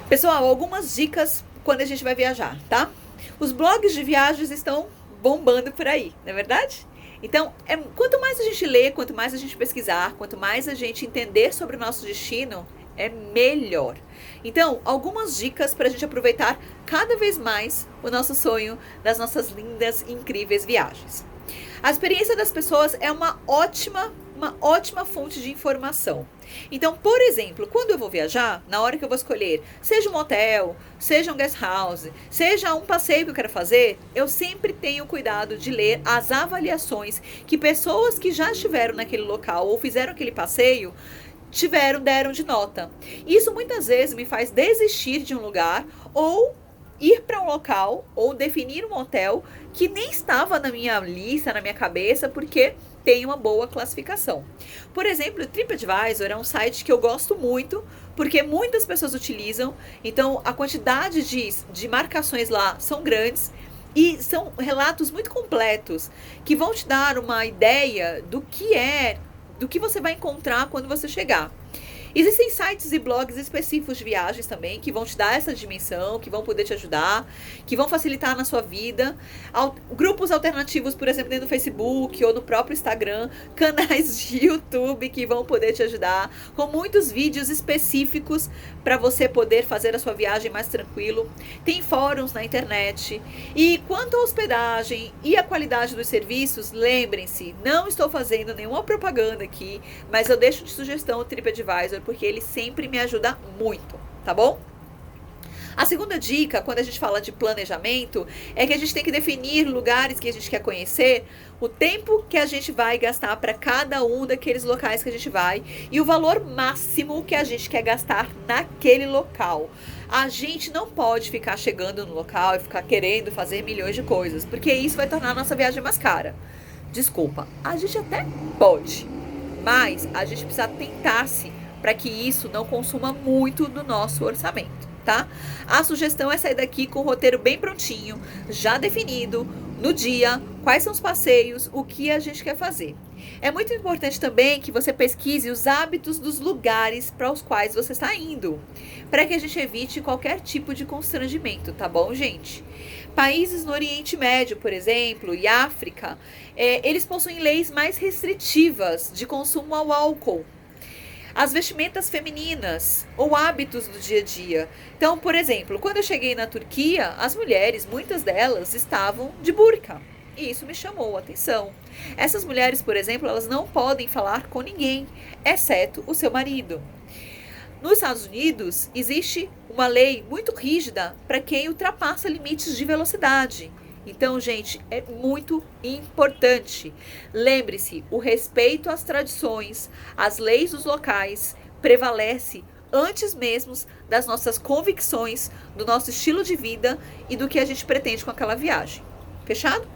Pessoal, algumas dicas quando a gente vai viajar, tá? Os blogs de viagens estão bombando por aí, não é verdade? Então, quanto mais a gente lê, quanto mais a gente pesquisar, quanto mais a gente entender sobre o nosso destino, é melhor. Então, algumas dicas para a gente aproveitar cada vez mais o nosso sonho das nossas lindas e incríveis viagens. A experiência das pessoas é uma ótima fonte de informação. Então, por exemplo, quando eu vou viajar, na hora que eu vou escolher, seja um hotel, seja um guest house, seja um passeio que eu quero fazer, eu sempre tenho cuidado de ler as avaliações que pessoas que já estiveram naquele local ou fizeram aquele passeio deram de nota. Isso muitas vezes me faz desistir de um lugar ou ir para um local ou definir um hotel que nem estava na minha lista, na minha cabeça, porque tem uma boa classificação. Por exemplo, o TripAdvisor é um site que eu gosto muito, porque muitas pessoas utilizam, então a quantidade de marcações lá são grandes e são relatos muito completos que vão te dar uma ideia do que você vai encontrar quando você chegar. Existem sites e blogs específicos de viagens também, que vão te dar essa dimensão, que vão poder te ajudar, que vão facilitar na sua vida. Grupos alternativos, por exemplo, dentro do Facebook ou no próprio Instagram, canais de YouTube que vão poder te ajudar, com muitos vídeos específicos para você poder fazer a sua viagem mais tranquilo. Tem fóruns na internet. E quanto à hospedagem e a qualidade dos serviços, lembrem-se, não estou fazendo nenhuma propaganda aqui, mas eu deixo de sugestão o TripAdvisor, porque ele sempre me ajuda muito, tá bom? A segunda dica, quando a gente fala de planejamento, é que a gente tem que definir lugares que a gente quer conhecer, o tempo que a gente vai gastar para cada um daqueles locais que a gente vai e o valor máximo que a gente quer gastar naquele local. A gente não pode ficar chegando no local e ficar querendo fazer milhões de coisas, porque isso vai tornar a nossa viagem mais cara. Desculpa, a gente até pode, mas a gente precisa tentar-se para que isso não consuma muito do nosso orçamento, tá? A sugestão é sair daqui com o roteiro bem prontinho, já definido, no dia, quais são os passeios, o que a gente quer fazer. É muito importante também que você pesquise os hábitos dos lugares para os quais você está indo, para que a gente evite qualquer tipo de constrangimento, tá bom, gente? Países no Oriente Médio, por exemplo, e África, eles possuem leis mais restritivas de consumo ao álcool, as vestimentas femininas ou hábitos do dia a dia. Então, por exemplo, quando eu cheguei na Turquia, as mulheres, muitas delas, estavam de burca. E isso me chamou a atenção. Essas mulheres, por exemplo, elas não podem falar com ninguém, exceto o seu marido. Nos Estados Unidos, existe uma lei muito rígida para quem ultrapassa limites de velocidade. Então, gente, é muito importante. Lembre-se, o respeito às tradições, às leis dos locais, prevalece antes mesmo das nossas convicções, do nosso estilo de vida e do que a gente pretende com aquela viagem. Fechado?